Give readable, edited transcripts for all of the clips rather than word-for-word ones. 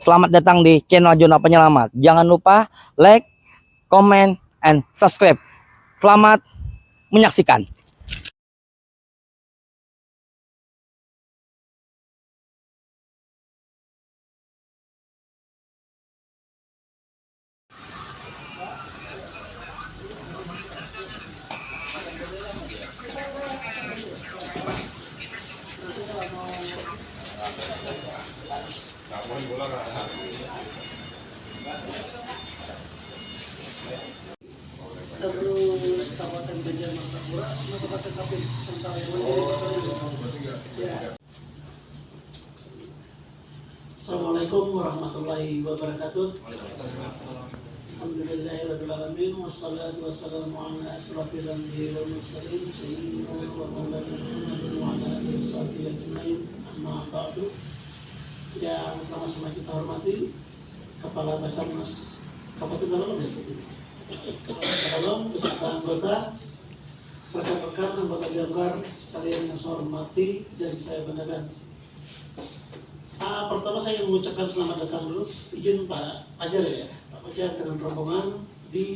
Selamat datang di channel Zona Penyelamat. Jangan lupa like, comment, and subscribe. Selamat menyaksikan. Terus Kabupaten Banjar Martapura, semua kabupaten kapit tentang ya. Assalamualaikum warahmatullahi wabarakatuh. Alhamdulillahirrahmanirrahim. Wassalatu wassalamu ala asrafil anbiya'i wal mursalin sayyidina wa maulana Muhammadin wa ala alihi washabihi ajmain. Amma ba'du. Yang sama-sama kita hormati Kepala Basarnas Kabupaten Dalem Dalem beserta anggota, rekan-rekan anggota Damkar sekalian yang saya hormati dan saya banggakan. Pertama saya ingin mengucapkan selamat datang dulu, izin Pak Fajar ya, Pak Fajar dengan rombongan di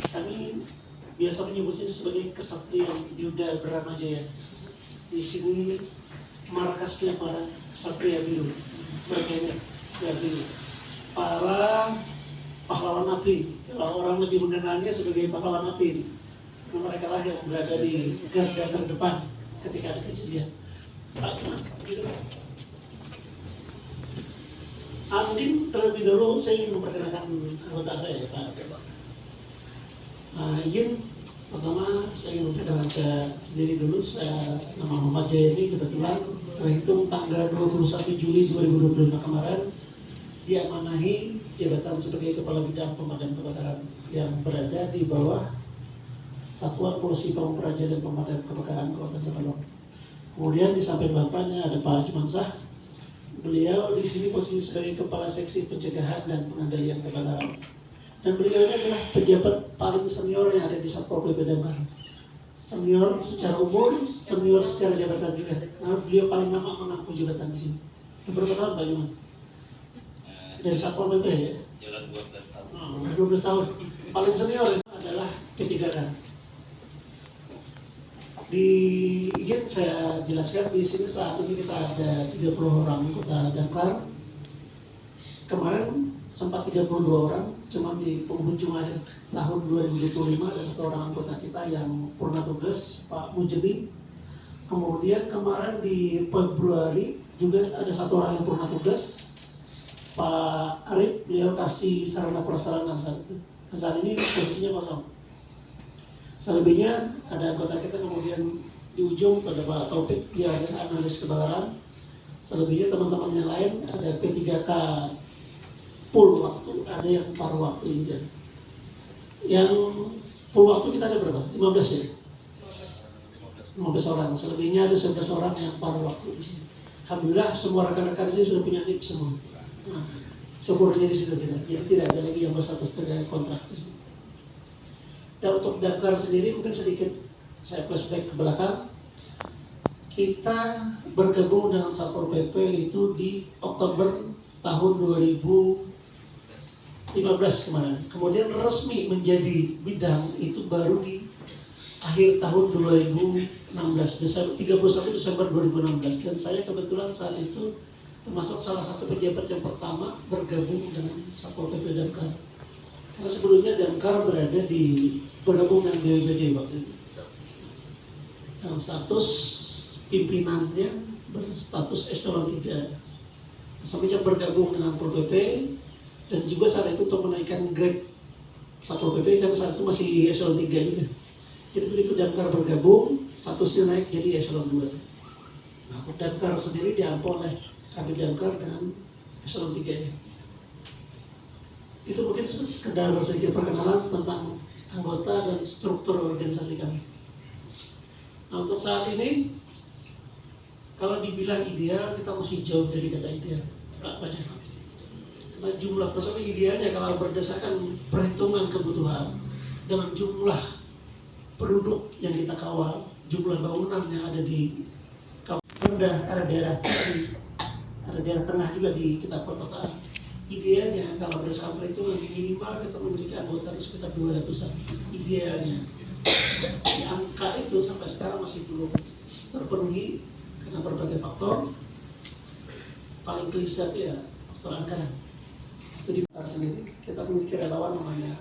kami biasa menyebutnya sebagai Kesatria Yuda Bramajaya. Di sini markasnya para Kesatria Biru, berkaitan Kesatria Biru, para pahlawan api. Kalau orang lebih mengenalnya sebagai pahlawan api, mereka lah yang berada di garda terdepan ketika ada kejadian. Mungkin terlebih dahulu saya ingin memperkenalkan anggota saya, Pak. Izin pertama saya ingin memperkenalkan sendiri dulu. Saya nama Muhammad Jayadi, kebetulan terhitung tanggal 21 Juli 2025 kemarin diamanahi jabatan sebagai Kepala Bidang Pemadam Kebakaran yang berada di bawah Satuan Polisi Pamung Praja dan Pemadam Kebakaran Kabupaten Dalem. Kemudian di samping bapaknya ada Pak Jumansah. Beliau di sini posisi sebagai Kepala Seksi Pencegahan dan Pengendalian Kebakaran. Dan beliau ini adalah pejabat paling senior yang ada di Satpol PP Damkar. Senior secara umur, senior secara jabatan juga. Nah, beliau paling lama mengampu jabatan di sini. Berapa tahun Pak Juman? Dari Satpol PP ya? Jalan 12 tahun. 12 tahun. Paling senior adalah P3K. Izin saya jelaskan di sini saat ini kita ada 30 orang anggota Damkar. Kemarin sempat 32 orang, cuma di penghujung akhir tahun 2025 ada satu orang anggota kita yang purna tugas, Pak Mujedi. Kemudian kemarin di Februari juga ada satu orang yang purna tugas, Pak Arif. Beliau kasih sarana prasarana saat ini posisinya kosong. Selebihnya ada anggota kita, kemudian di ujung pada Pak Taufik, dia ada analis kebakaran. Selebihnya teman-teman yang lain ada P3K full waktu, ada yang paruh waktu juga. Yang full waktu kita ada berapa? 15 ya? 15 orang. Selebihnya ada 11 orang yang paruh waktu di sini. Alhamdulillah semua rekan-rekan di sini sudah punya NIP semua. Nah, syukurnya di situ kita. Jadi tidak ada lagi yang berstatus terkait kontrak di sini. Dan untuk Damkar sendiri mungkin sedikit saya flashback ke belakang. Kita bergabung dengan Satpol PP itu di Oktober tahun 2015 kemarin. Kemudian resmi menjadi bidang itu baru di akhir tahun 2016, 31 Desember 2016. Dan saya kebetulan saat itu termasuk salah satu pejabat yang pertama bergabung dengan Satpol PP Damkar. Karena sebelumnya Damkar bergabung dengan BPBD waktu itu. Yang status pimpinannya berstatus eselon 3. Semenjak bergabung dengan Pol PP dan juga saat itu untuk menaikkan grade Satpol PP kan saat itu masih eselon 3 juga. Jadi begitu Damkar bergabung, statusnya naik jadi eselon 2. Nah, untuk Damkar sendiri diampu oleh Kabid Damkar dengan eselon 3 ya. Itu mungkin sekedar sedikit perkenalan tentang anggota dan struktur organisasi kami. Nah, untuk saat ini kalau dibilang ideal, kita masih jauh dari kata ideal, Pak Fajar. Karena jumlah personil idealnya kalau berdasarkan perhitungan kebutuhan dengan jumlah penduduk yang kita kawal, jumlah bangunan yang ada di kawasan ada daerah daerah tengah juga di kita perkotaan. Idealnya kalau berdasarkan perhitungan minimal kita memiliki anggota itu sekitar 200-an. Idealnya. Di angka itu sampai sekarang masih belum terpenuhi karena berbagai faktor. Paling klise ya faktor anggaran. Itu di sendiri kita memiliki relawan namanya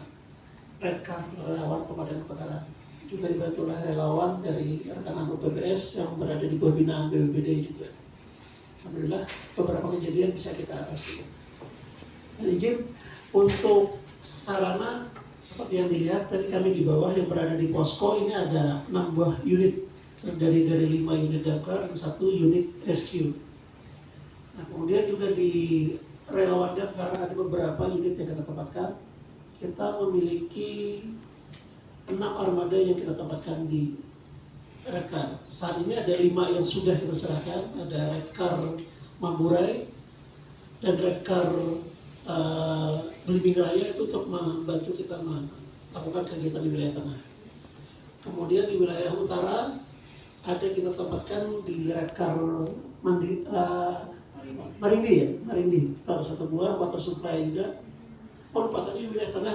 Redcar, relawan pemadam kebakaran. Juga dibantu oleh relawan dari rekan UPBS yang berada di bawah binaan BPBD juga. Alhamdulillah beberapa kejadian bisa kita atasi. Dan izin untuk sarana seperti yang dilihat tadi kami di bawah yang berada di posko ini ada 6 buah unit dari 5 unit damkar dan 1 unit rescue. Nah kemudian juga di relawan damkar ada beberapa unit yang kita tempatkan. Kita memiliki 6 armada yang kita tempatkan di Redcar. Saat ini ada 5 yang sudah kita serahkan, ada Redcar Mamburai dan Redcar Belimbing Raya itu untuk membantu kita melakukan kegiatan di wilayah tengah. Kemudian di wilayah utara ada kita tempatkan di Redcar Marindi ya, Marindi. Satu buah water supply juga. Tadi wilayah tengah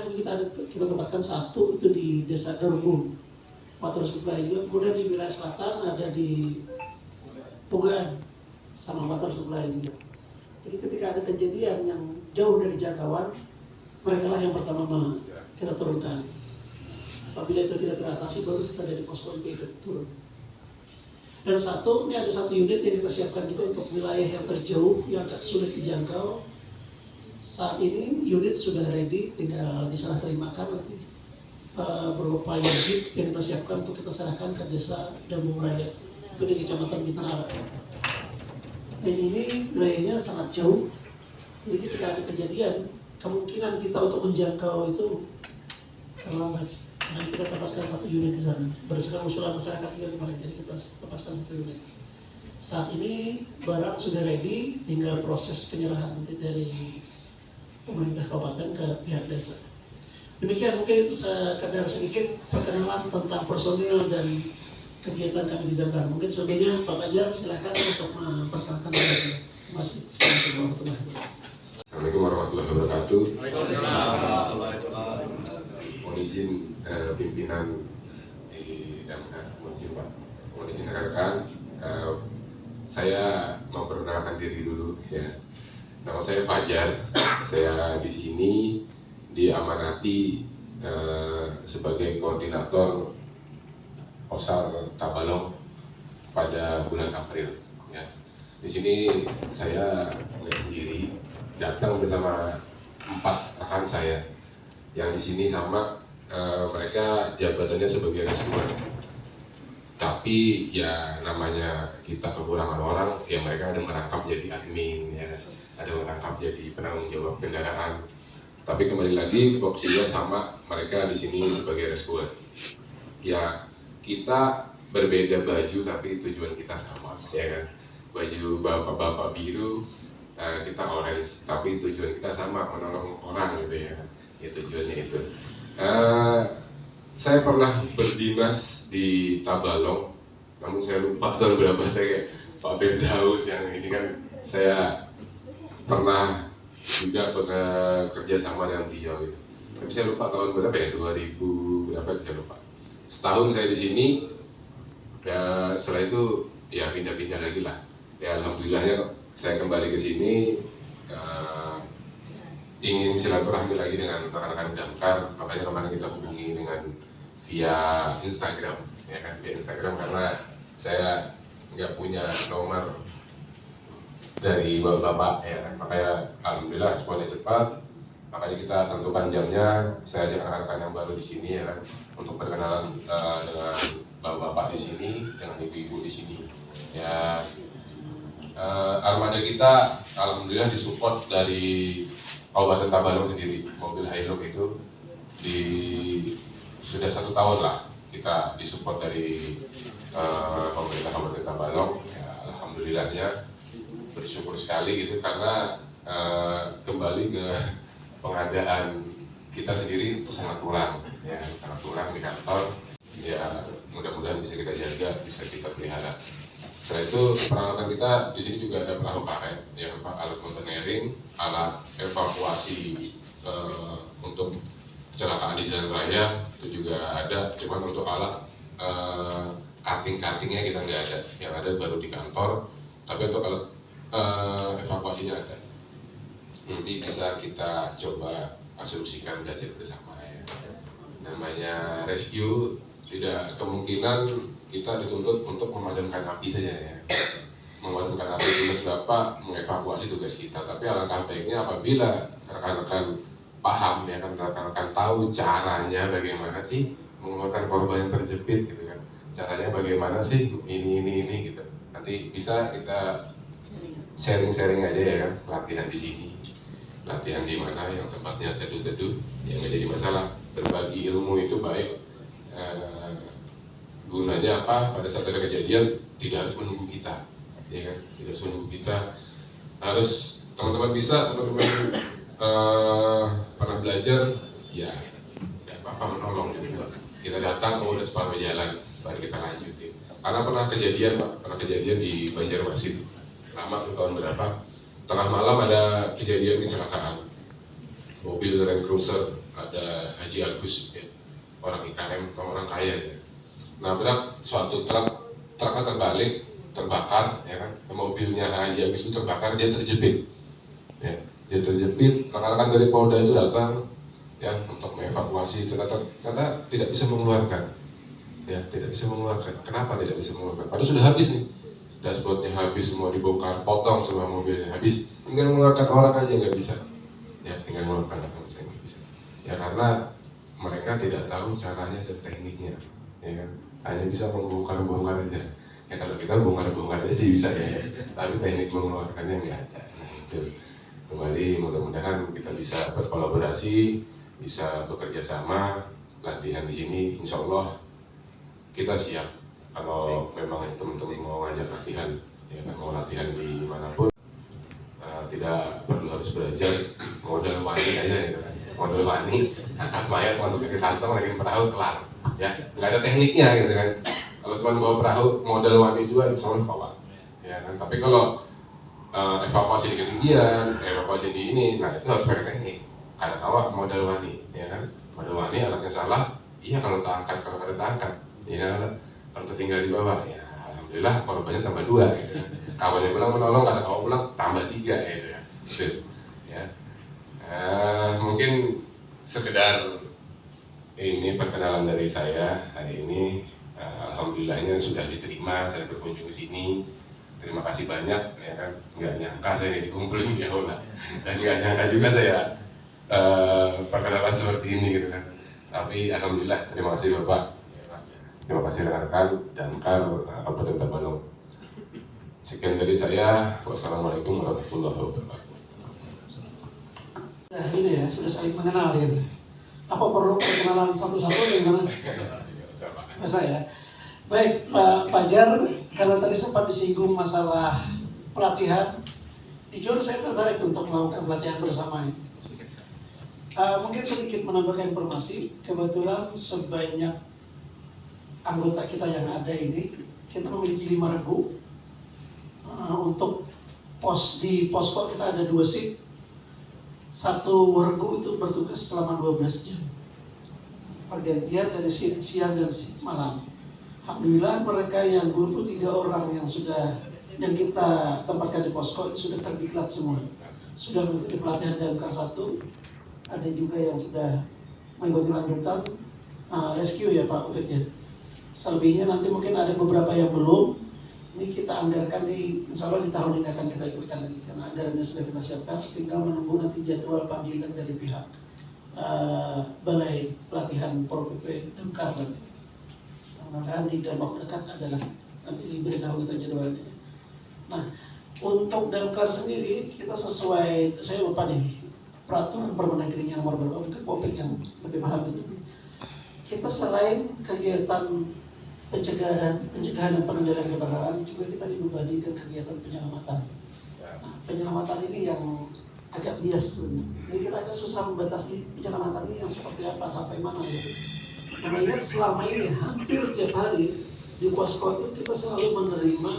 kita tempatkan 1 itu di Desa Gerbung water supply juga. Kemudian di wilayah selatan ada di Pugaan sama water supply juga. Jadi ketika ada kejadian yang jauh dari jangkauan, mereka lah yang pertama kita turunkan. Apabila itu tidak teratasi, baru kita dari posko itu turun. Dan ini ada 1 unit yang kita siapkan juga untuk wilayah yang terjauh yang agak sulit dijangkau. Saat ini unit sudah ready, tinggal diserah terimakan nanti berupa jeep yang kita siapkan untuk kita serahkan ke desa Dambung Raya itu di Kecamatan Bintang. Dan ini wilayahnya sangat jauh, jadi ketika ada kejadian kemungkinan kita untuk menjangkau itu terlambat. Nah kita tempatkan 1 unit di sana berdasarkan usulan masyarakat juga kemarin, jadi kita tempatkan 1 unit. Saat ini barang sudah ready, tinggal proses penyerahan nanti dari pemerintah kabupaten ke pihak desa. Demikian mungkin itu sekedar sedikit perkenalan tentang personil dan kegiatan kami di damkar. Mungkin sebelumnya Pak Fajar silakan untuk memperkenalkan diri. Terima kasih. Assalamualaikum warahmatullahi wabarakatuh. Mohon izin pimpinan di damkar, mohon izin Pak, mohon izin rekan-rekan. Saya memperkenalkan diri dulu ya. Nama saya Fajar, saya di sini diamanati sebagai koordinator Posar Tabalong pada bulan April. Ya. Di sini saya sendiri datang bersama 4 rekan saya yang di sini sama mereka jabatannya sebagai rescuer. Tapi ya namanya kita kekurangan orang, ya mereka ada merangkap jadi admin, ya, ada merangkap jadi penanggung jawab kendaraan. Tapi kembali lagi fungsinya sama, mereka di sini sebagai rescuer. Ya kita berbeda baju tapi tujuan kita sama, ya kan? Baju bapak-bapak biru, kita orange, tapi tujuan kita sama, menolong orang gitu ya. Ya tujuannya itu. Saya pernah berdinas di Tabalong, namun saya lupa tahun berapa. Saya kayak Pak Firdaus yang ini kan, saya pernah juga kerja sama dengan beliau gitu. Tapi saya lupa tahun berapa ya, 2000 berapa saya lupa. Setahun saya di sini, ya setelah itu ya pindah-pindah lagi lah. Ya alhamdulillahnya saya kembali ke sini, ingin silaturahmi lagi dengan rekan-rekan damkar. Makanya kemarin kita hubungi dengan via Instagram, ya kan, via Instagram karena saya nggak punya nomor dari bapak-bapak, ya kan. Makanya alhamdulillah semuanya cepat. Makanya kita tentukan jamnya. Saya ajak rekan-rekan yang baru di sini, ya kan, untuk berkenalan dengan bapak-bapak di sini, dengan ibu-ibu di sini. Ya, armada kita alhamdulillah disupport dari Kabupaten Tabalong sendiri. Mobil Hilux itu sudah 1 tahun lah kita disupport dari pemerintah Kabupaten Tabalong. Ya, alhamdulillahnya bersyukur sekali gitu, karena kembali ke pengadaan kita sendiri itu sangat kurang, ya sangat kurang di kantor. Ya mudah-mudahan bisa kita jaga, bisa kita pelihara. Setelah itu peralatan kita di sini juga ada perahu karet, ya Pak, alat mountaineering, alat evakuasi untuk kecelakaan di jalan raya itu juga ada, cuman untuk alat cuttingnya kita nggak ada, yang ada baru di kantor. Tapi untuk alat evakuasinya ada. Nanti bisa kita coba asumsikan belajar bersama ya. Namanya rescue, tidak kemungkinan kita dituntut untuk memadamkan api saja ya. Memadamkan api tugas Bapak, mengevakuasi tugas kita. Tapi alangkah baiknya apabila rekan-rekan paham ya kan, rekan-rekan tahu caranya bagaimana sih mengeluarkan korban yang terjepit gitu kan. Caranya bagaimana sih ini gitu. Nanti bisa kita sharing-sharing aja ya kan, latihan di sini. Latihan di mana yang tempatnya teduh-teduh, yang nggak jadi masalah. Berbagi ilmu itu baik. Gunanya apa? Pada saat ada kejadian tidak harus menunggu kita, ya kan? Tidak harus menunggu kita. Harus teman-teman bisa, teman-teman pernah belajar, ya tidak apa-apa menolong gitu. Kita datang, kalau udah separuh jalan, baru kita lanjutin. Karena pernah kejadian Pak, pernah kejadian di Banjarmasin. Lama tuh tahun berapa? Tengah malam ada kejadian kecelakaan. Mobil Land Cruiser, ada Haji Agus, ya, orang IKM, orang kaya. Ya. Nabrak suatu truknya terbalik, terbakar, ya kan? Mobilnya Haji Agus itu terbakar, dia terjepit. Ya, dia terjepit. Rekan-rekan dari Polda itu datang, ya, untuk mengevakuasi. Ternyata tidak bisa mengeluarkan. Ya, tidak bisa mengeluarkan. Kenapa tidak bisa mengeluarkan? Padahal sudah habis nih. Dashboardnya habis, semua dibongkar, potong semua mobilnya habis. Tinggal mengeluarkan orang aja nggak bisa. Ya, tinggal mengeluarkan orang saya nggak bisa. Ya karena mereka tidak tahu caranya dan tekniknya. Ya kan? Hanya bisa membongkar aja. Ya kalau kita bongkar aja sih bisa ya. Tapi teknik mengeluarkannya nggak ada. Nah, itu. Kembali mudah-mudahan kita bisa berkolaborasi, bisa bekerja sama, latihan di sini. Insya Allah kita siap. Kalau memang teman-teman mau ngajak latihan, ya kan, mau latihan di manapun, tidak perlu harus belajar modal wani aja gitu kan. Modal wani, angkat mayat masuk ke kantong lagi perahu kelar, ya nggak ada tekniknya gitu kan. Kalau cuma bawa perahu modal wani juga, insya Allah kawan, ya kan. Tapi kalau evakuasi di ketinggian, evakuasi di ini, nah itu harus pakai teknik. Karena awak modal wani, ya kan. Modal wani alatnya salah, iya kalau terangkat, kalau ada terangkat, ya kan. Kalau tertinggal di bawah, ya alhamdulillah korbannya tambah 2 gitu kan. Kawannya pulang menolong, ada kawan pulang tambah 3 gitu ya. Gitu, ya. Mungkin sekedar ini perkenalan dari saya hari ini. Alhamdulillahnya sudah diterima, saya berkunjung ke sini. Terima kasih banyak, ya kan. Nggak nyangka saya dikumpulin di aula, dan nggak nyangka juga saya perkenalan seperti ini gitu kan. Tapi alhamdulillah, terima kasih Bapak. Terima kasih rekan-rekan Damkar Kabupaten Tabalong. Sekian dari saya. Wassalamualaikum warahmatullahi wabarakatuh. Nah ini ya, sudah saling mengenal ya. Apa perlu perkenalan satu-satu dengan Masa ya? Baik, Pak Fajar, karena tadi sempat disinggung masalah pelatihan, jujur saya tertarik untuk melakukan pelatihan bersama ini. Mungkin sedikit menambahkan informasi, kebetulan sebanyak anggota kita yang ada ini, kita memiliki 5 regu. Untuk di posko kita ada 2 shift. 1 regu itu bertugas selama 12 jam. Pergantian dari shift siang dan shift malam. Alhamdulillah mereka yang 23 orang yang kita tempatkan di posko itu sudah terdiklat semua. Sudah mengikuti pelatihan Damkar 1. Ada juga yang sudah mengikuti lanjutan rescue ya Pak Udeknya. Selebihnya nanti mungkin ada beberapa yang belum. Ini kita anggarkan insya Allah di tahun ini akan kita ikutkan lagi karena anggarannya sudah kita siapkan. Tinggal menunggu nanti jadwal panggilan dari pihak Balai Pelatihan Pol PP Damkar. Mudah-mudahan di dalam waktu dekat adalah nanti diberitahu kita jadwalnya. Nah, untuk Damkar sendiri kita sesuai, saya lupa nih peraturan Permendagrinya nomor berapa, mungkin Popek yang lebih mahal itu. Kita selain kegiatan pencegahan dan pengendalian kebakaran, juga kita dibebani dengan kegiatan penyelamatan. Nah, penyelamatan ini yang agak bias sebenarnya. Jadi kita agak susah membatasi penyelamatan ini yang seperti apa, sampai mana gitu. Mengingat selama ini hampir tiap hari di posko itu kita selalu menerima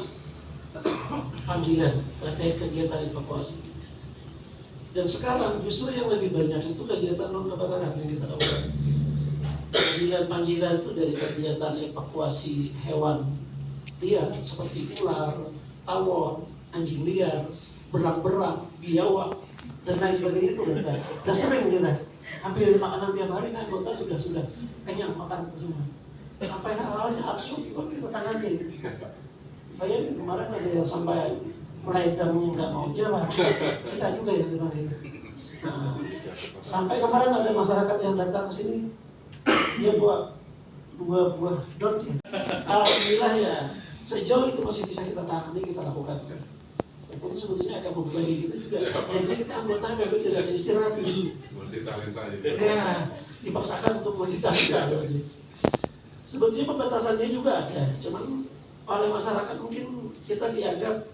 panggilan terkait kegiatan evakuasi. Dan sekarang justru yang lebih banyak itu kegiatan non kebakaran yang kita lakukan. Panggilan-panggilan itu dari kegiatan evakuasi hewan liar seperti ular, tawon, anjing liar, berang-berang, biawak, dan lain sebagainya itu udah sering kita. Hampir makanan tiap hari kan anggota sudah kenyang makan itu semua. Sampai hal-halnya absurd kok kita tangani. Bayangin kemarin ada yang sampai melainkan nggak mau jalan, kita juga yang kemarin. Nah, sampai kemarin ada masyarakat yang datang ke sini, dia buat dua buah dot ya. Alhamdulillah ya, sejauh itu masih bisa kita tangani, kita lakukan. Tapi sebetulnya agak membebani kita juga. Jadi kita anggota itu tidak ada istirahat dulu. Multi talenta Ya, dipaksakan untuk multitalenta. Sebetulnya pembatasannya juga ada, cuman oleh masyarakat mungkin kita dianggap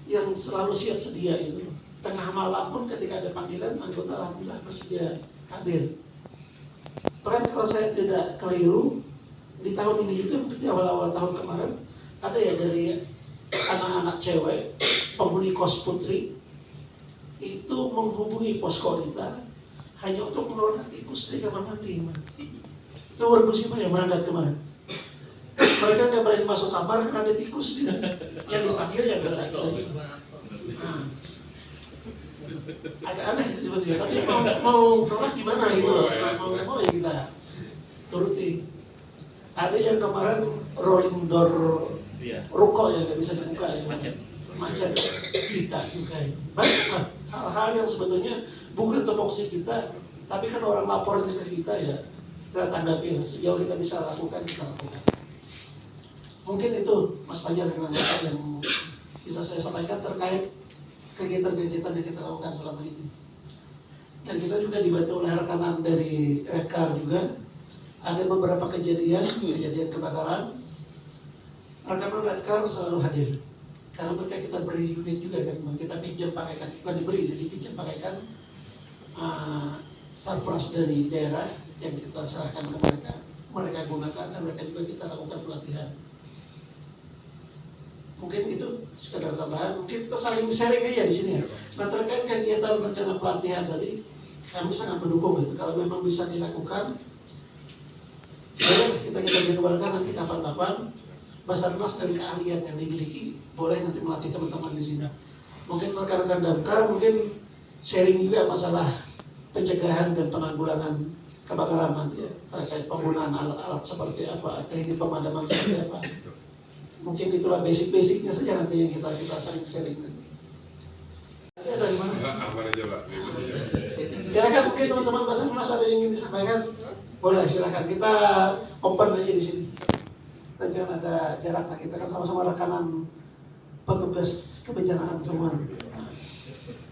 yang selalu siap sedia itu. Tengah malam pun ketika ada panggilan, anggota alhamdulillah bersedia hadir. Bahkan kalau saya tidak keliru, di tahun ini juga mungkin di awal-awal tahun kemarin ada ya dari anak-anak cewek penghuni kos putri itu menghubungi posko kita hanya untuk menurunkan tikus dari kamar mandi. Itu bermusibah yang berangkat kemarin. Mereka nggak berani masuk kamar karena ada tikus yang dipanggil yang berat kita. Nah, agak aneh sebetulnya, tapi mau nolak gimana gitu loh, mau ya kita turuti. Ada yang kemarin rolling door ruko yang nggak bisa dibuka ya, macet kita juga. Banyak hal-hal yang sebetulnya bukan tupoksi kita, tapi kan orang lapornya ke kita ya, kita tanggapi sejauh kita bisa lakukan kita lakukan. Mungkin itu Mas Fajar yang bisa saya sampaikan terkait kegiatan-kegiatan yang kita lakukan selama ini. Dan kita juga dibantu oleh rekanan dari Rekar juga. Ada beberapa kejadian kebakaran. Rekanan Rekar selalu hadir. Karena mereka kita beri unit juga kan, kita pinjam pakaikan, bukan diberi, jadi pinjam pakaikan surplus dari daerah yang kita serahkan ke mereka gunakan dan mereka juga kita lakukan pelatihan. Mungkin itu sekedar tambahan, mungkin kita saling sharing aja di sini ya. Nah terkait kegiatan rencana pelatihan tadi, kami sangat mendukung itu. Kalau memang bisa dilakukan, boleh kita jadwalkan nanti kapan-kapan. Basarnas dari keahlian yang dimiliki boleh nanti melatih teman-teman di sini. Mungkin rekan-rekan damkar mungkin sharing juga masalah pencegahan dan penanggulangan kebakaran nanti ya, terkait penggunaan alat-alat seperti apa, teknik pemadaman seperti apa. Mungkin itulah basic-basicnya saja nanti yang kita saling sharing. Nanti ada di mana? Aman aja Pak. Silakan mungkin teman-teman Basarnas ada yang ingin disampaikan, boleh silakan, kita open aja di sini. Kita jangan ada jarak, kita kan sama-sama rekanan petugas kebencanaan semua.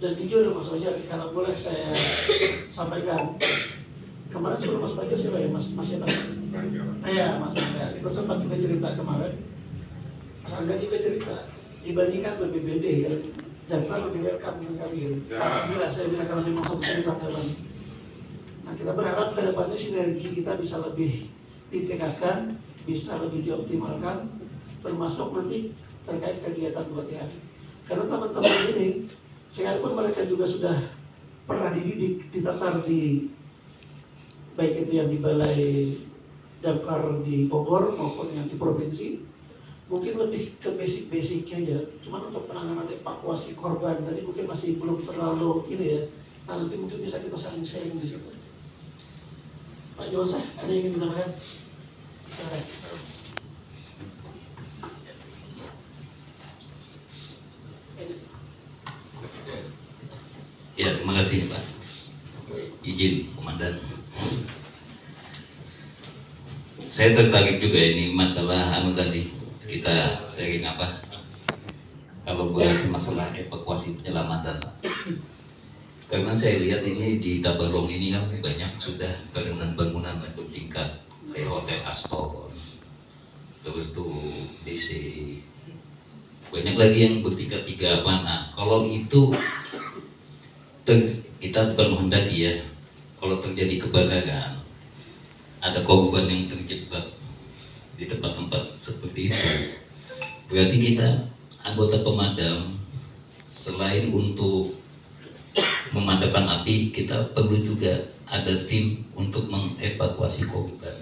Dan jujur Mas Fajar, kalau boleh saya sampaikan, kemarin sebelum Mas Fajar siapa ya Mas siapa? Ya Mas Angga, kita sempat juga cerita kemarin. Mas Angga juga cerita, dibandingkan BPBD ya, dan kan lebih welcome dengan kami. Alhamdulillah saya bilang kalau memang satu cerita dalam. Nah kita berharap ke depannya sinergi kita bisa lebih ditingkatkan, bisa lebih dioptimalkan, termasuk nanti terkait kegiatan pelatihan. Karena teman-teman ini, sekalipun mereka juga sudah pernah dididik, ditatar di baik itu yang di Balai Damkar di Bogor maupun yang di provinsi, mungkin lebih ke basic-basicnya ya. Cuma untuk penanganan evakuasi korban tadi mungkin masih belum terlalu ini ya. Nah nanti mungkin bisa kita saling sharing di situ. Pak Joseph, ada yang ingin menambahkan? Ya, terima kasih Pak. Izin Komandan. Saya tertarik juga ini masalah tadi kita sering apa? Kalau bahas masalah evakuasi penyelamatan. Karena saya lihat ini di Tabalong ini kan banyak sudah bangunan-bangunan bertingkat kayak Hotel Astor, terus tuh DC, banyak lagi yang bertingkat 3 mana. Kalau itu kita bukan menghendaki ya, kalau terjadi kebakaran, ada korban yang terjebak di tempat-tempat seperti itu, berarti kita anggota pemadam selain untuk memadamkan api, kita perlu juga ada tim untuk mengevakuasi korban.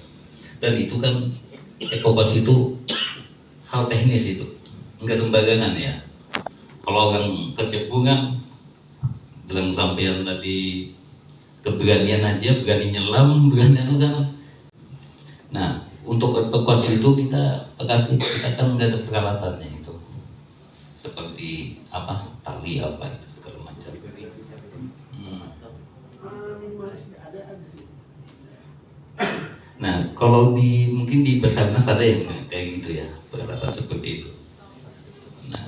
Dan itu kan evakuasi itu hal teknis, itu enggak sembarangan ya. Kalau orang kecebungan, bilang sampean tadi keberanian aja, berani nyelam, berani anu kan. Nah, untuk evakuasi itu kita kan nggak ada peralatannya itu, seperti apa tali apa itu segala macam. Nah, kalau mungkin di Basarnas ada yang kayak gitu ya, peralatan seperti itu. Nah,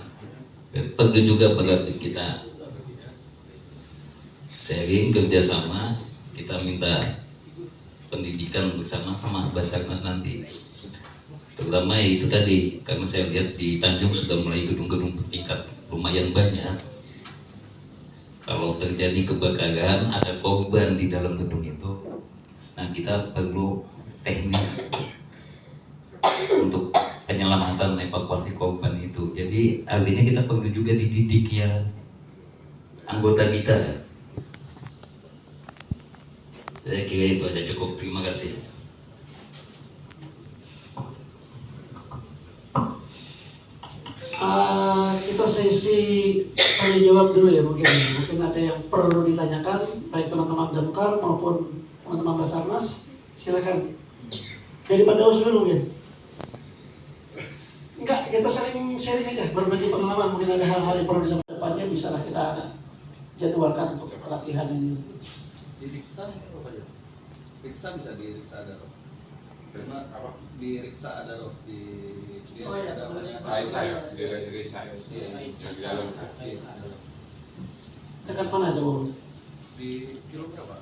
perlu juga berarti kita sharing, kerjasama, kita minta pendidikan bersama sama Basarnas nanti. Terutama ya itu tadi, karena saya lihat di Tanjung sudah mulai gedung-gedung bertingkat lumayan banyak. Kalau terjadi kebakaran, ada korban di dalam gedung itu, nah kita perlu teknis untuk penyelamatan evakuasi korban itu. Jadi artinya kita perlu juga dididik ya anggota kita. Saya kira itu aja cukup. Terima kasih. Kita sesi tanya jawab dulu ya, mungkin ada yang perlu ditanyakan baik teman-teman Damkar maupun teman-teman Basarnas. Silakan. Dari Pak Daus dulu mungkin. Enggak, kita saling sharing aja, berbagi pengalaman. Mungkin ada hal-hal yang perlu disampaikan depannya, bisa lah kita jadwalkan untuk pelatihan ini. Di Riksa mungkin apa aja? Riksa bisa di Riksa ada loh. Karena Apa? di Riksa ada loh di Oh, iya. ada namanya Raisa ya, di saya Iya, yang di dalam. Dekat mana itu, Bu? di kilo berapa?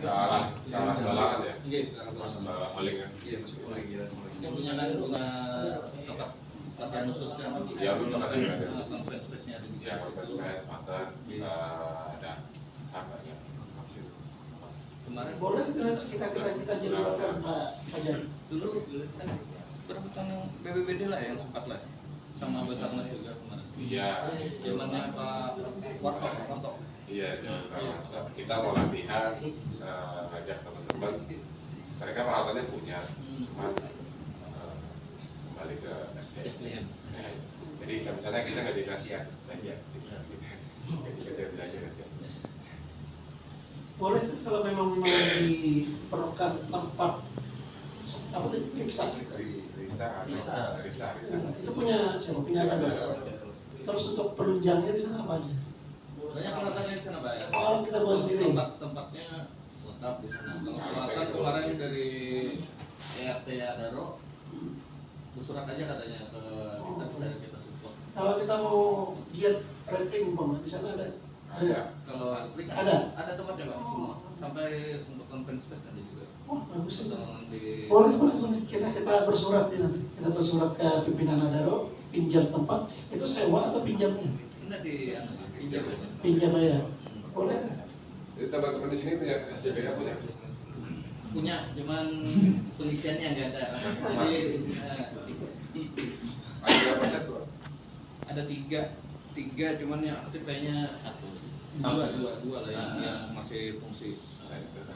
Ke arah Balangan ya. Iya, Balangan. Balangan Maling kan. Iya, masuk Maling ya. Yang punya tempat latihan khusus kan? Iya, betul, kasih. Conference space-nya ada juga. Ya, konferensi Banten, ada apa ya? Kemarin Boleh nanti kita jadwalkan Pak Fajar. dulu kan berapa tahun yang BBBD lah yang sempat lah sama Basarnas juga kemarin. Iya. Zamannya Pak Warto. Iya, kita mau latihan, ngajak teman-teman. Mereka peralatannya punya, cuma kembali ke SDM. Jadi misalnya kita nggak dikasih aja, kita belajar aja. Boleh tuh kalau memang diperlukan tempat apa tadi periksa. Risa. Itu punya siapa? Punya ada. Terus untuk penunjangnya di sana apa aja? Banyak peralatannya di sana Pak ya. Oh, kita buat sendiri. Tempatnya lengkap di sana. Peralatan kemarin dari ERT Daro, bersurat aja katanya ke kita bisa kita support. Kalau kita mau giat ramping umpama di sana ada. Ada. Kalau klik Ada? tempatnya Pak semua. Sampai untuk conference space ada juga. Oh, bagus itu. Di Boleh. Kita bersurat ini nanti. Kita bersurat ke pimpinan Adaro, pinjam tempat. Itu sewa atau pinjamnya? Ini di pinjam. Pinjam aja. Boleh. Jadi teman-teman di sini punya SCBA punya. Punya, cuman pengisiannya nggak ada. Jadi Ada berapa set tuh? ada tiga cuman yang aktif kayaknya dua lah yang masih fungsi.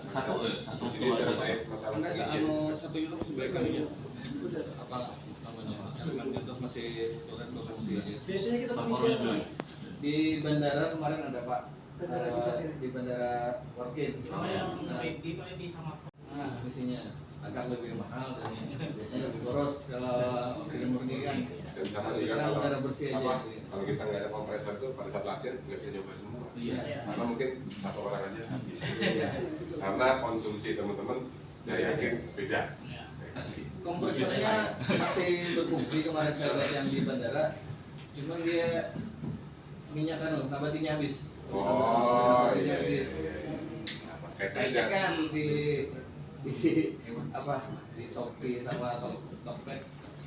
Satu Di sini terkait masalah Enggak, pengisian. satu itu masih baik kali ya. Apa namanya? Elemen itu masih berfungsi aja. Biasanya kita pengisian Di bandara kemarin ada Pak. Bandara kita sini. Di bandara Workin. Nah, di sama Nah, isinya agak lebih mahal dan biasanya lebih boros kalau oksigen murni kan. Dan sama juga Kita kalau udara bersih aja. kalau kita nggak ada kompresor tuh pada saat latihan nggak bisa coba semua. Iya. Karena mungkin satu orang aja habis. Karena konsumsi teman-teman saya yakin beda. Kompresornya masih berfungsi kemarin saya lihat yang di bandara, cuma dia minyak kan, nabatinya habis. Oh Nabatinya iya. habis. Kayak Saya aja. cek kan di apa di Shopee sama Tokped,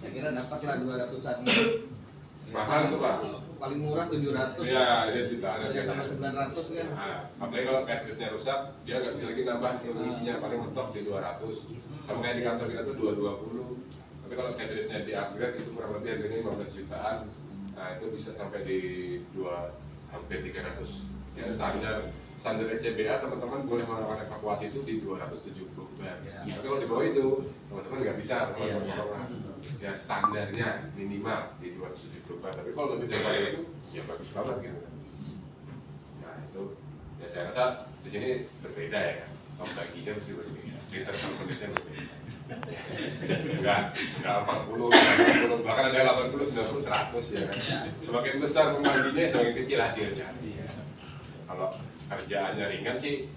saya kira dapat lah 200-an. Mahal tuh Pak. Paling murah 700. Iya, dia jutaan Ada sampai 900 kan. Nah, apalagi kalau cartridge-nya rusak, dia nggak bisa lagi nambah isinya paling mentok di 200. Kalau kayak di kantor kita tuh 220. Tapi kalau cartridge-nya di upgrade itu kurang lebih harganya 15 jutaan. Nah itu bisa sampai di hampir 300. Ya standar SCBA teman-teman boleh melakukan evakuasi itu di 270 bar. Ya. Tapi kalau di bawah itu teman-teman nggak bisa. Ya standarnya minimal di 270 bar. Tapi kalau lebih dari itu ya bagus banget gitu. Nah itu ya saya rasa di sini berbeda ya kan. Baginya mesti berbeda. Liter sama kondisinya berbeda. Enggak 40, bahkan ada 80, 90, 100 ya kan. Semakin besar pembaginya semakin kecil hasilnya. Kalau kerjaannya ringan sih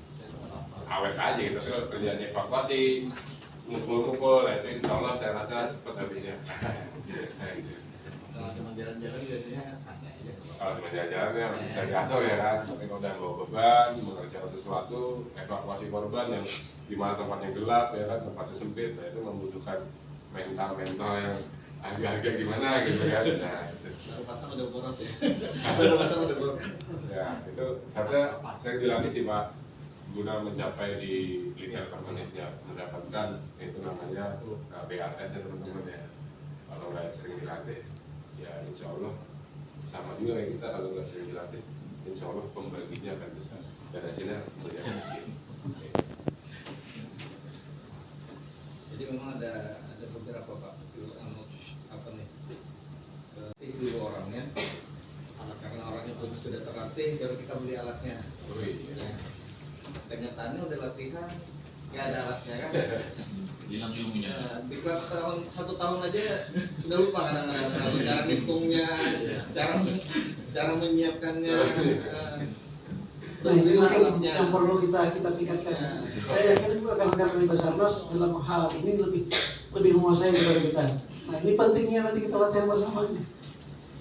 awet aja gitu, tapi kalau kerjaannya evakuasi mukul-mukul, nah itu insya Allah saya rasa cepat habisnya. Kalau cuma jalan-jalan biasanya santai aja. Kalau cuma jalan-jalannya bisa diatur ya kan, tapi kalau udah bawa beban, mengerjakan sesuatu, evakuasi korban yang di mana tempatnya gelap ya kan, tempatnya sempit, nah itu membutuhkan mental yang agak-agak gimana gitu kan. Nah itu. Baru pasang udah boros ya. Baru pasang udah boros. Ya itu saya dilatih sih Pak, guna mencapai di liter per menitnya, mendapatkan itu namanya BRS ya teman-teman ya. Kalau nggak sering dilatih ya insya Allah sama juga kayak kita, kalau nggak sering dilatih insya Allah pembaginya akan besar dan hasilnya menjadi kecil. Jadi memang ada beberapa Pak, apa nih, dulu orangnya, karena orangnya pun sudah terlatih, baru kita beli alatnya. Oh iya. Kenyataannya udah latihan, nggak ada alatnya kan? Hilang ilmunya. Di kelas 1 tahun aja udah lupa kadang-kadang cara ngitungnya, cara menyiapkannya. Nah ini mungkin yang perlu kita tingkatkan. Saya yakin juga rekan-rekan di Basarnas dalam hal ini lebih menguasai daripada kita. Nah ini pentingnya nanti kita latihan bersama.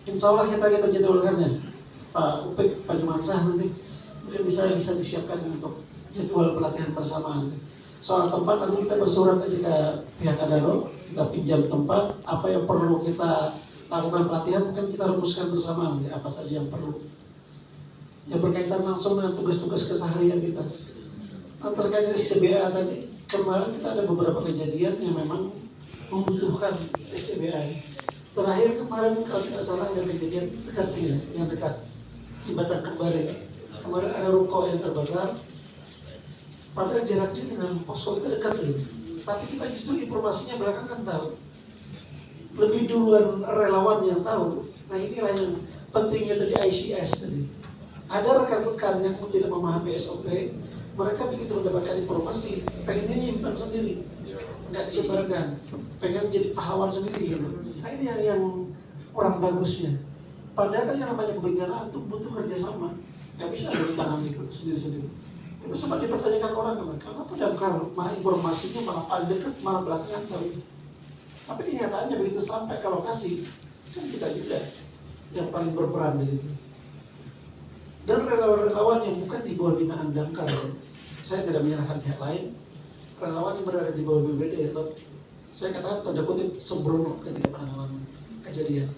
Insya Allah kita jadwalkannya. Pak Upik, Pak Jumansah nanti mungkin bisa disiapkan untuk jadwal pelatihan bersama nanti. Soal tempat nanti kita bersurat aja ke pihak Adaro, kita pinjam tempat, apa yang perlu kita lakukan pelatihan mungkin kita rumuskan bersama nanti apa saja yang perlu. Yang berkaitan langsung dengan tugas-tugas keseharian kita. Nah, terkait dengan SCBA tadi, kemarin kita ada beberapa kejadian yang memang membutuhkan SCBA. Terakhir kemarin kalau tidak salah ada kejadian dekat sini, yang dekat Jembatan Kembar. Kemarin ada ruko yang terbakar, padahal jaraknya dengan posko kita dekat ini. Tapi kita justru informasinya belakangan tahu. Lebih duluan relawan yang tahu. Nah inilah yang pentingnya tadi ICS tadi. Ada rekan-rekan yang tidak memahami SOP, mereka begitu mendapatkan informasi, pengennya nyimpan sendiri, nggak disebarkan, pengen jadi pahlawan sendiri gitu. Nah ini yang kurang bagusnya. Padahal kan yang namanya kebencanaan itu butuh kerjasama, nggak bisa dari tangan itu sendiri-sendiri. Kita sempat dipertanyakan orang kan, kenapa damkar mana informasinya malah paling dekat, malah belakangan tahu. Tapi kenyataannya begitu sampai ke lokasi, kan kita juga yang paling berperan di situ. Dan relawan-relawan yang bukan di bawah binaan damkar, saya tidak menyalahkan pihak lain. Relawan yang berada di bawah BPD, saya katakan tanda kutip sebelum ketika penanganan kejadian.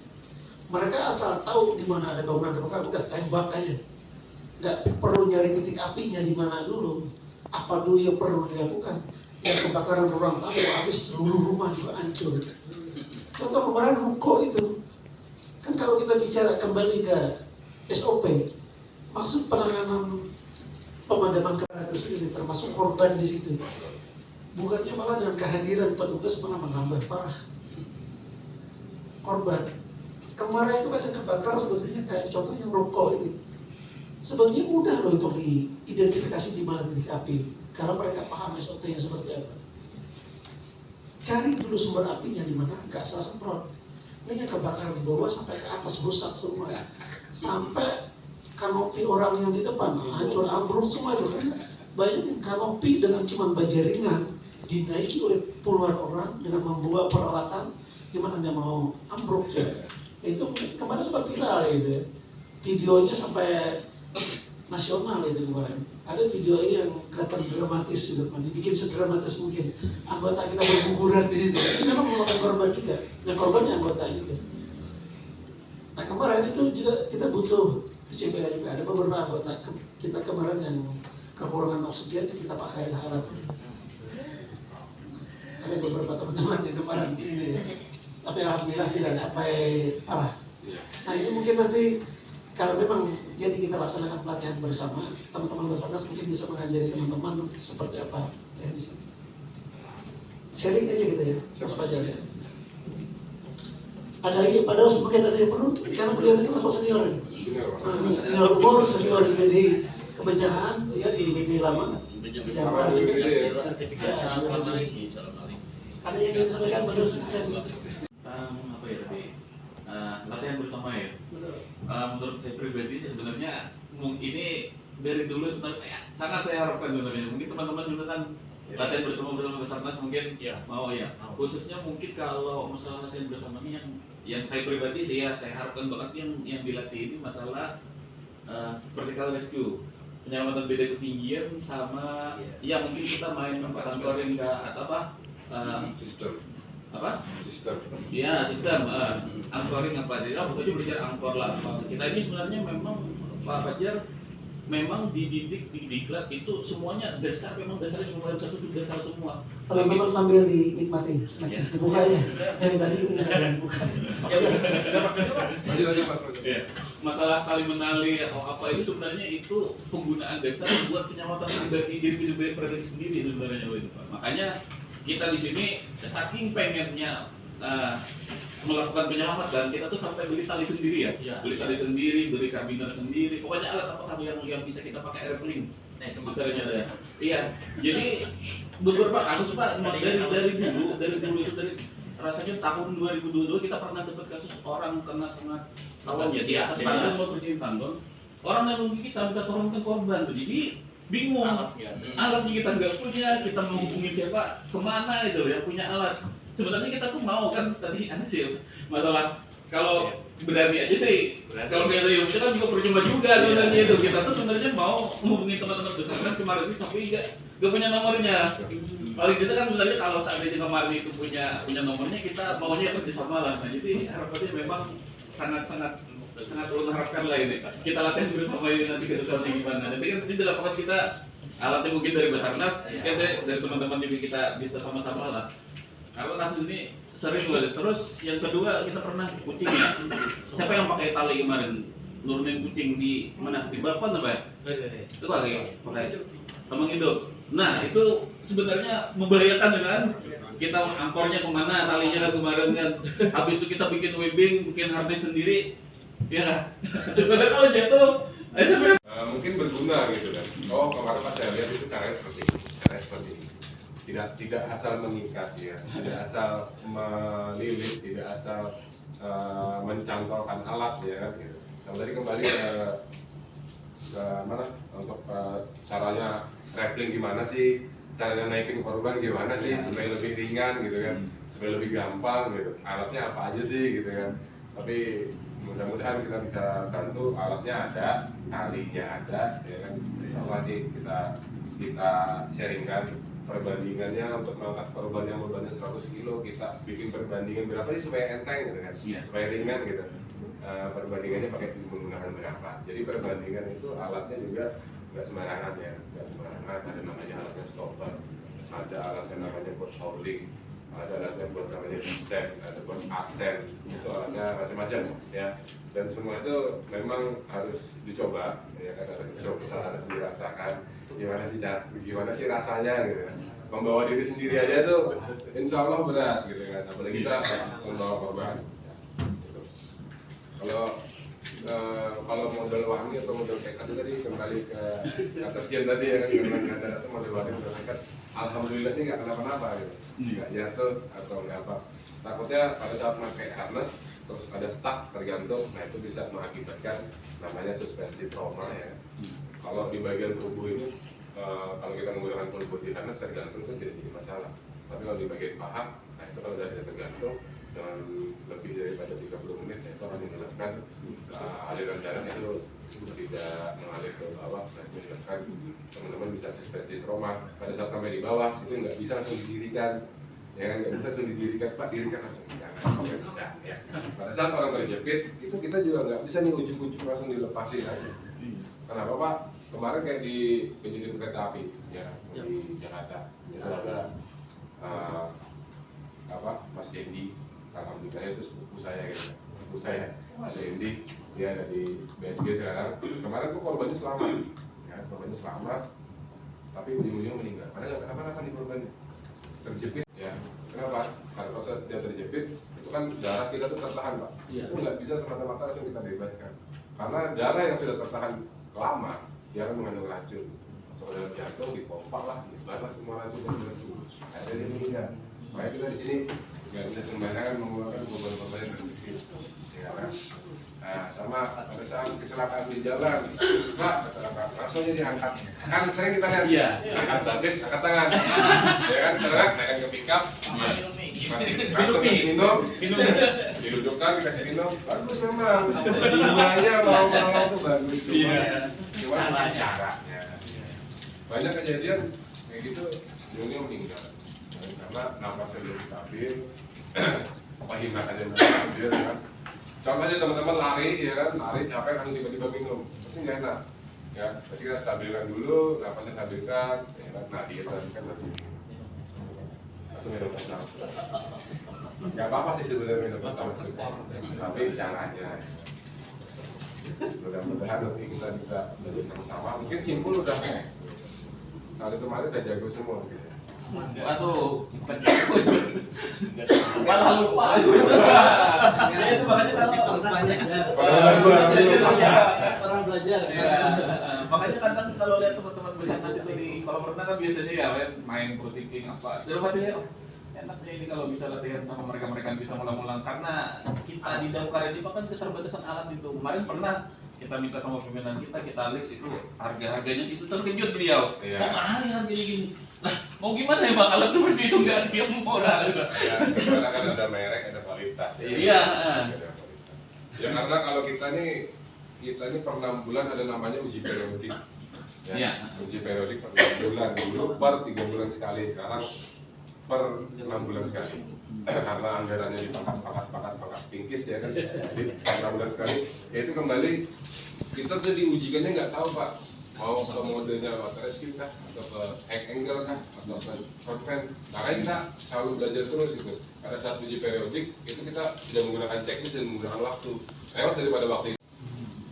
Mereka asal tahu di mana ada bangunan terbakar, udah tembak aja. Nggak perlu nyari titik apinya di mana dulu. Apa dulu yang perlu dilakukan? Yang kebakaran ruang tamu habis seluruh rumah juga hancur. Contoh kemarin ruko itu, kan kalau kita bicara kembali ke SOP, maksud penanganan pemadaman kebakaran itu sendiri termasuk korban di situ. Bukannya malah dengan kehadiran petugas malah menambah parah korban. Kemarin itu kan yang kebakar sebetulnya kayak contoh yang ruko ini. Sebenarnya mudah loh untuk diidentifikasi di mana titik api, karena mereka paham SOP-nya seperti apa. Cari dulu sumber apinya di mana, nggak salah semprot. Ini yang kebakar di bawah sampai ke atas rusak semua, sampai kanopi orang yang di depan hancur ambruk semua itu kan. Bayangin kanopi dengan cuma baja ringan dinaiki oleh puluhan orang dengan membawa peralatan, gimana nggak mau ambruk ya? Itu kemarin sempat viral gitu ya. Videonya sampai nasional itu kemarin. Ada video yang kelihatan dramatis gitu, dibikin sedramatis mungkin. Anggota kita berguguran di situ. Ini memang memakan korban juga. Yang korbannya anggota juga. Nah kemarin itu juga kita butuh SCBA juga. Ada beberapa anggota kita kemarin yang kekurangan oksigen, kita pakai alat. Ada beberapa teman-teman yang kemarin ini ya. Tapi alhamdulillah tidak sampai parah. Nah ini mungkin nanti kalau memang jadi kita laksanakan pelatihan bersama, teman-teman Basarnas mungkin bisa mengajari teman-teman seperti apa ya di sini. Sharing aja gitu ya, Mas Fajar ya. Ada lagi Pak Daus mungkin ada yang perlu, karena beliau itu masuk senior. Senior umur, senior juga di kebencanaan, ya di BD lama. Jawa juga. sertifikasi selama ini. Ada yang ingin disampaikan Pak Daus? Apa ya tadi latihan bersama ya. Menurut saya pribadi sebenarnya ini dari dulu sebenarnya sangat saya harapkan sebenarnya. Mungkin teman-teman juga kan latihan bersama Basarnas mungkin mau ya. Khususnya mungkin kalau masalah latihan bersama ini yang saya pribadi sih ya saya harapkan banget yang dilatih ini masalah vertical rescue, penyelamatan beda ketinggian sama ya mungkin kita main anchoring ke apa sistem anchoring apa jadi pokoknya belajar angkor lah. Kita ini sebenarnya memang Pak Fajar memang dididik di diklat itu semuanya dasar, memang dasarnya cuma satu itu dasar semua. Teman-teman sambil dinikmati, dibuka ya. Dari tadi dibuka. Ya. Masalah kali menali atau apa itu sebenarnya itu penggunaan dasar buat penyelamatan diri pribadi sendiri sebenarnya itu Pak. Makanya kita di sini saking pengennya melakukan penyelamatan, kita tuh sampai beli tali sendiri ya. Beli tali sendiri, beli karabiner sendiri. Pokoknya alat apa yang bisa kita pakai airplane. Misalnya ada. Iya. Jadi beberapa kasus Pak dari dulu itu dari rasanya tahun 2022 kita pernah dapat kasus orang kena sangat tawon ya di atas tangga mau bersihin tanggon. Orang yang rugi kita minta turunkan korban tuh. Jadi bingung. Alatnya kita nggak punya, kita mau hubungi siapa, kemana itu yang punya alat. Sebenarnya kita tuh mau kan tadi ada sih masalah kalau berani aja sih. Kalau kita ilmunya kan juga percuma juga sebenarnya itu. Kita tuh sebenarnya mau menghubungi teman-teman Basarnas kemarin itu tapi nggak punya nomornya. Paling kita kan sebenarnya kalau seandainya kemarin itu punya nomornya kita maunya kerjasama lah. Nah jadi harapannya memang sangat mengharapkan lah ini. Kita latihan bersama ini nanti ke depannya gimana. Nanti kan di lapangan kita alatnya mungkin dari Basarnas, dari teman-teman juga kita bisa sama-sama lah. Kalau kasus ini sering banget. Terus yang kedua kita pernah kucing ya. Siapa yang pakai tali kemarin nurunin kucing di mana di balkon apa ya? Itu pakai teman hidup. Nah itu sebenarnya membahayakan kan. Kita angkornya kemana, talinya kemarin kan. Habis itu kita bikin webbing, bikin harness sendiri. Ya. Sebenarnya kalau jatuh, mungkin berguna gitu kan. Oh kemarin Pak saya lihat itu caranya seperti ini. Tidak asal mengikat ya, tidak asal melilit, tidak asal mencantolkan alat ya kan gitu. Nah, tadi kembali ke mana untuk caranya rappling gimana sih, caranya naikin korban gimana sih supaya lebih ringan gitu kan, supaya lebih gampang gitu. Alatnya apa aja sih gitu kan. Tapi mudah-mudahan kita bisa bantu, alatnya ada, talinya ada ya kan. Insyaallah sih kita sharingkan perbandingannya untuk mengangkat korban yang bebannya 100 kilo, kita bikin perbandingan berapa sih supaya enteng gitu kan, supaya ringan gitu. Perbandingannya pakai menggunakan berapa. Jadi perbandingan itu alatnya juga nggak sembarangan ya, nggak sembarangan. Ada namanya alatnya stopper, ada alatnya namanya buat hauling, ada alatnya buat namanya descent, ada buat ascent, itu alatnya macam-macam ya. Dan semua itu memang harus dicoba, ya kan, harus dicoba, harus dirasakan. Gimana sih rasanya gitu kan. Membawa diri sendiri aja tuh insya Allah berat gitu kan, apalagi kita membawa korban gitu. Kalau model wahmi atau model tekad itu tadi kembali ke atas game tadi ya kan, ada model wahmi model tekad, alhamdulillah ini nggak kenapa-napa gitu, nggak jatuh atau nggak apa. Takutnya pada saat pakai harness terus ada stuck tergantung, nah itu bisa mengakibatkan namanya suspensi trauma ya. Kalau di bagian tubuh ini, kalau kita menggunakan full body harness tergantung itu tidak jadi masalah. Tapi kalau di bagian paha, nah itu kalau sudah tidak tergantung dengan lebih daripada 30 menit, ya, itu akan menyebabkan aliran darah itu tidak mengalir ke bawah, nah itu menyebabkan teman-teman bisa suspensi trauma. Pada saat sampai di bawah itu nggak bisa langsung didirikan, ya kan, nggak bisa langsung didirikan, Pak dirikan langsung, nggak bisa. Ya. Pada saat orang terjepit, itu kita juga nggak bisa nih ujuk-ujuk langsung dilepasin aja. Kenapa Pak? Kemarin kayak di kejadian kereta api ya di Jakarta itu ada Mas Dendi, alhamdulillah itu sepupu saya gitu. saya ada Indi, dia ada di BSG sekarang. Kemarin tuh korbannya selamat, ya korbannya selamat, tapi ujung-ujungnya meninggal. Padahal nggak kenapa-napa nih korbannya, terjepit, ya. Kenapa? Karena kalau dia terjepit, itu kan darah kita tuh tertahan, Pak. Itu nggak bisa semata-mata langsung kita bebaskan. Karena darah yang sudah tertahan lama, dia akan mengandung racun. Kalau dalam jantung dipompa lah, dibalas semua racun yang sudah turun. Ada dia meninggal. Makanya kita di sini nggak bisa sembarangan menggunakan korban-korban yang terjepit. Ya kan? Nah, sama pada saat kecelakaan di jalan, Pak, kecelakaan langsung aja diangkat. Kan sering kita lihat, angkat batis, angkat tangan, ya kan, terus naikkan ke pickup, langsung kasih minum, didudukkan, dikasih minum, bagus memang, jiwanya mau menolong tuh bagus, cuma caranya. Banyak kejadian kayak gitu, ujungnya meninggal, karena nafasnya belum stabil, apa himatannya belum stabil, ya kan. Contohnya teman-teman lari, ya kan, lari capek kan tiba-tiba minum, pasti nggak enak, ya. Pasti kita stabilkan dulu, napasnya stabilkan, ya kan. Nah dia stabilkan langsung minum bersama. Nggak apa-apa sih sebenarnya minum bersama, tapi caranya. Mudah-mudahan nanti kita bisa belajar sama-sama. Mungkin simpul udah, kali kemarin udah jago semua. Gitu. Waduh, malah lupa. Ya itu makanya kalau Orang belajar. makanya kadang kalau lihat teman-teman bersama itu di kolam renang kan biasanya ya main cruising apa. Dalam hati enaknya ini kalau bisa latihan sama mereka bisa ngulang-ulang karena kita di Damkar ini kan keterbatasan alat itu. Kemarin pernah kita minta sama pimpinan kita list itu harganya situ terkejut beliau. Kok mahal ya harganya gini? Nah, mau gimana ya Pak kalau seperti itu nggak ada yang murah juga. Ya, karena kan ada merek, ada kualitas. Ya. Iya. Ya karena kalau kita nih per 6 bulan ada namanya uji periodik. Ya, Iya. Uji periodik per 6 bulan, dulu per 3 bulan sekali, sekarang per 6 bulan sekali. Karena anggarannya dipangkas tingkis ya kan. Jadi per 6 bulan sekali. Ya itu kembali kita tuh diujikannya nggak tahu Pak. Mau ke modenya water rescue kah, atau ke hack angle kah, atau ke shortfan. Makanya kita selalu belajar terus gitu. Pada saat uji periodik itu kita sudah menggunakan checklist dan menggunakan waktu. Lewat daripada waktu itu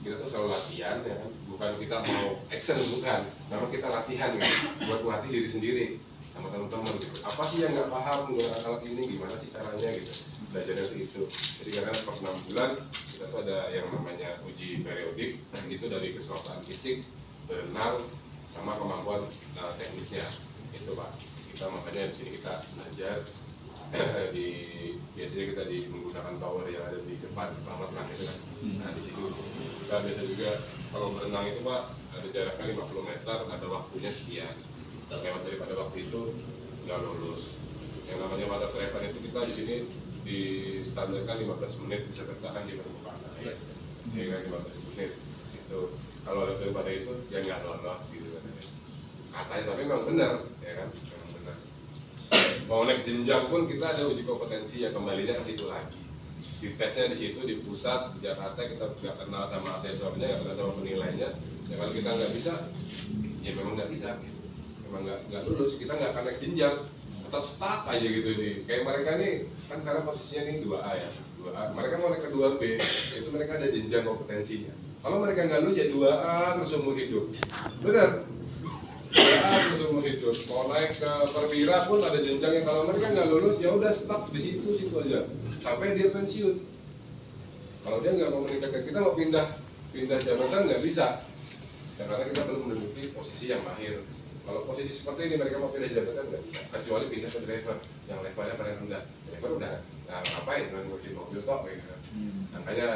kita tuh selalu latihan ya kan. Bukan kita mau action, bukan. Namun kita latihan ya, buat melatih diri sendiri sama teman-teman gitu. Apa sih yang nggak paham menggunakan alat ini, gimana sih caranya gitu. Belajarnya itu. Jadi karena per 6 bulan kita tuh ada yang namanya uji periodik, dan itu dari keseluruhan fisik, berenang, sama kemampuan teknisnya. Itu Pak. Kita makanya di sini kita belajar biasanya kita menggunakan tower yang ada di depan kolam renang itu kan. Nah di situ kita biasa juga kalau berenang itu Pak ada jaraknya 50 meter, ada waktunya sekian. Lewat daripada waktu itu nggak lulus. Yang namanya water trepan itu kita di sini di standarkan 15 menit bisa bertahan di permukaan air. Ya kan 15 menit. Itu kalau lebih daripada itu ya nggak lolos gitu katanya, tapi memang benar ya kan, memang benar. Mau naik jenjang pun kita ada uji kompetensi ya, kembalinya ke situ lagi. Di tesnya di situ di pusat di Jakarta kita nggak kenal sama asesornya, nggak kenal sama penilainya. Ya kalau kita nggak bisa, ya memang nggak bisa. Gitu. Memang nggak lulus, kita nggak akan naik jenjang, tetap stuck aja gitu nih. Kayak mereka nih kan sekarang posisinya nih 2A ya, 2A. Mereka mau naik ke 2B, itu mereka ada jenjang kompetensinya. Kalau mereka nggak lulus ya 2A terus umur hidup. Benar. 2A terus umur hidup. Mau naik ke perwira pun ada jenjangnya. Kalau mereka nggak lulus ya udah stuck di situ aja sampai dia pensiun. Kalau dia nggak mau meningkatkan, kita mau pindah jabatan nggak bisa. Ya, karena kita belum menduduki posisi yang mahir. Kalau posisi seperti ini mereka mau pindah jabatan nggak bisa, kecuali pindah ke driver yang levelnya paling rendah. Driver udah, nah ngapain dengan ngurusin mobil kok gitu kan. Makanya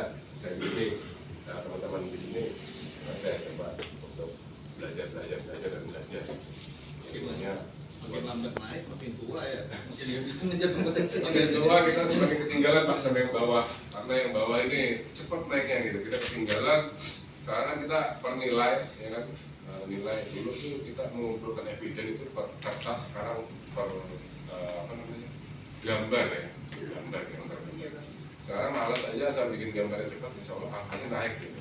saya gini, nah teman-teman di sini, saya coba untuk belajar dan belajar. Jadi banyak. Makin lambat naik, makin tua ya. Makin nggak bisa ngejar kompetensi. Makin tua kita semakin ketinggalan Pak sama yang bawah. Karena yang bawah ini cepat naiknya gitu. Kita ketinggalan. Sekarang kita per nilai, ya kan. Nilai dulu tuh kita mengumpulkan evidence itu per kertas, sekarang per gambar ya. Gambar yang terbentuk. Sekarang malas aja asal bikin gambarnya cepat, insya Allah angkanya naik gitu.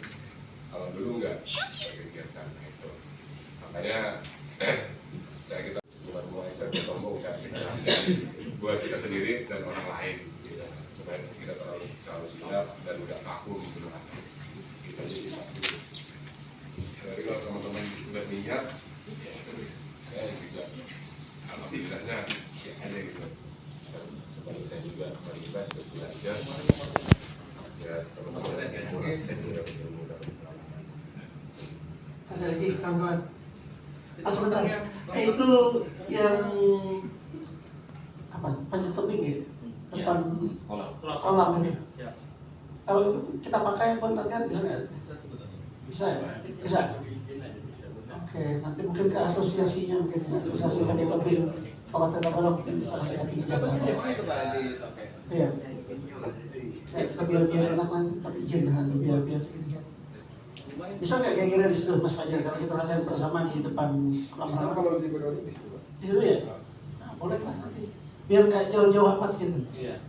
Kalau dulu enggak, kegiatan itu. Makanya kita buat mulai saya sombong, kita buat kita sendiri dan orang lain. Gitu. supaya tidak terlalu siap dan tidak kaku gitu loh. Kita jadi satu. Jadi kalau teman-teman sudah niat, ya saya juga alhamdulillahnya siap aja gitu. Dan sebagai saya juga beribadah untuk belajar. Ya teman-teman yang kurang saya juga mudah. Ada lagi kawan-kawan. Sebentar. Itu yang apa? Panjat tebing ya? Depan kolam ini. Kalau itu kita pakai buat latihan bisa nggak? Bisa ya? Bisa. Oke, nanti mungkin ke asosiasinya mungkin asosiasi panjat tebing Kabupaten Tabalong mungkin bisa kita pinjam. Iya. Ya, kita biar enak nanti tapi izin nanti biar ini kan. Bisa nggak kira-kira di situ Mas Fajar kalau kita latihan bersama di depan kolam renang? Kalau di Bodoni Di situ ya? Nah, boleh lah nanti. Biar nggak jauh-jauh amat gitu.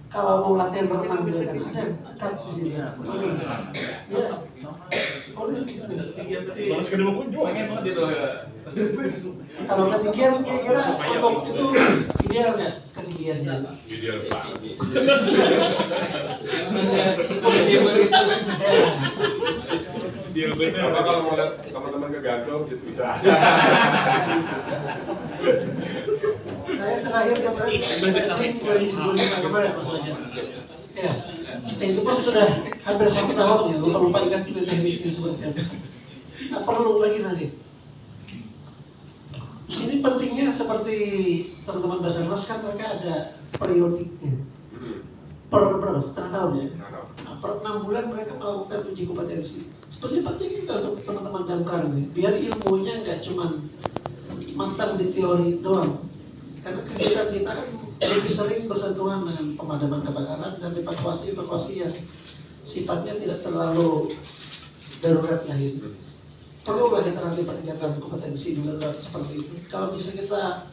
Kalau mau latihan berenang juga kan ada kan di sini. Iya. Boleh di situ. Balas kedua kunjung. Pengen banget itu ya. Kalau ketinggian kira-kira untuk itu ideal nggak ketinggiannya? ideal Pak. Dia bener. Bapak kalau mau lihat teman-teman kegantung gitu bisa. Saya terakhir kemarin 2025 kemarin Mas Fajar. Ya, itu pun sudah hampir 1 tahun ya, lupa ingat itu tekniknya seperti apa. Nah, perlu lagi nanti. Ini pentingnya seperti teman-teman Basarnas kan mereka ada periodiknya. Per berapa? Setengah tahun ya? Nah, per 6 bulan mereka melakukan uji kompetensi. Seperti penting juga untuk teman-teman damkar nih, biar ilmunya nggak cuma mantap di teori doang. Karena kegiatan kita kan lebih sering bersentuhan dengan pemadaman kebakaran dan evakuasi yang sifatnya tidak terlalu darurat lah itu. Perlulah kita nanti peningkatan kompetensi juga seperti itu. Kalau bisa kita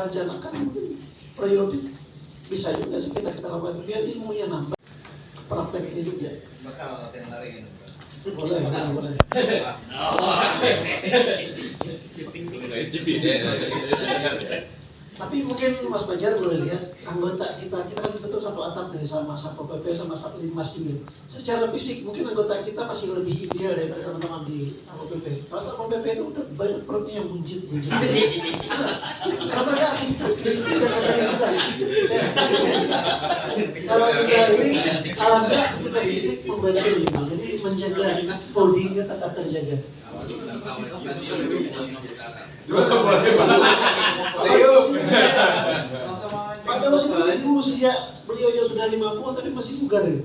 rencanakan mungkin periodik bisa juga sih kita lakukan biar ilmunya nambah, prakteknya juga. Bakal latihan lari gitu. Boleh. Tapi mungkin Mas Fajar boleh lihat anggota kita kan betul satu atap nih sama Satpol PP sama Satlimas juga. Secara fisik mungkin anggota kita masih lebih ideal daripada teman-teman di Satpol PP. Kalau Satpol PP itu udah banyak perutnya yang buncit. Karena mereka aktivitas fisik tidak sesuai kita. Kalau kita ini alhamdulillah aktivitas fisik membantu gitu. Jadi menjaga bodinya tetap terjaga. Pada di usia beliau yang sudah 50 tapi masih bugar ya.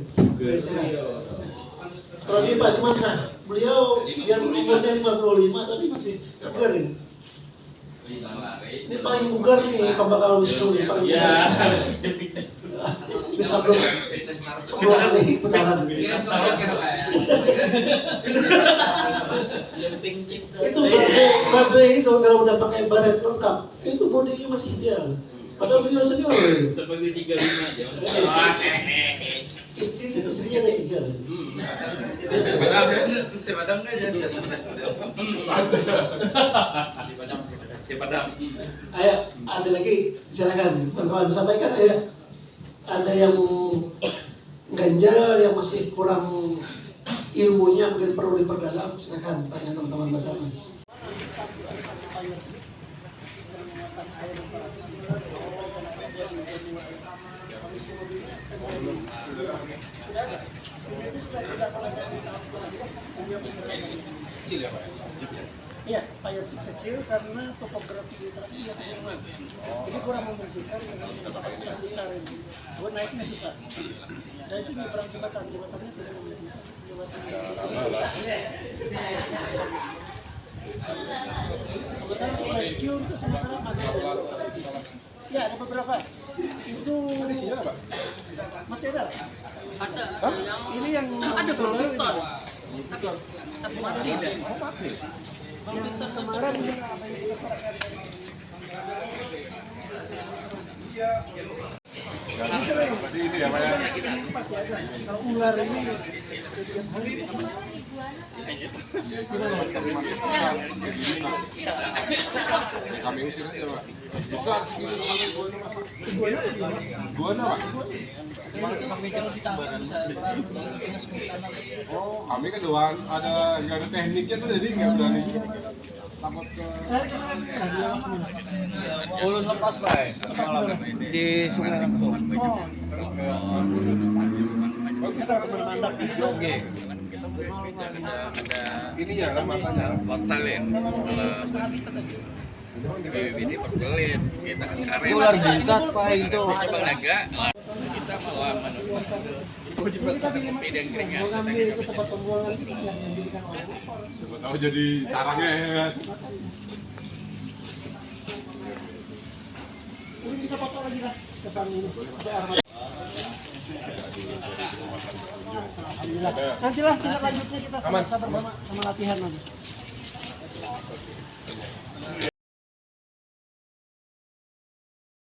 Kalau dia Pak Dimansa, beliau yang umurnya 55 tapi masih bugar ya. Ini paling bugar nih Pembakal Wisnu nih paling bugar. Bisa belum 10 kali putaran. Itu babe itu kalau udah pakai baret lengkap itu bodinya masih ideal. Padahal beliau senior. Seperti 35 aja. Istrinya ada ideal. Si Padang nggak jadi si Padang. Ayo, ada lagi silakan kawan sampaikan ya. Ada yang ganjal yang masih kurang ilmunya mungkin perlu diperdalam, silakan tanya teman-teman Basarnas. Iya, payung kecil karena topografi di sana iya memang. Jadi kurang memungkinkan dengan kapasitas besar ini. Buat naiknya susah. Dan itu nyebrang jembatannya tidak memungkinkan. Sementara rescue itu sementara ada. Ya, ada beberapa. Itu masih ada. Ada. Ini yang ada berapa? Tapi mati deh. Mati. Yang kemarin yang apa yang kita serahkan Berarti ini ya Pak ya? pasti ada. Kalau ular ini setiap hari Kami usir aja Pak. Besar segini kami Buana Pak. Oh, kami kan doang ada nggak ada tekniknya tuh jadi nggak berani takut ke Ulun lepas Pak. Di Sungai Langsung. Oke. ini ya matanya. Portalin BBBD portalin kita kan karet Ular gitat Pak itu. Bang Naga kita malah kopi dan keringat mengambil ke tempat pembuangan itu yang diberikan oleh Siapa tahu jadi sarangnya ya kan. ini kita foto lagi lah depan ini. Alhamdulillah. Nantilah tindak lanjutnya kita sama latihan lagi.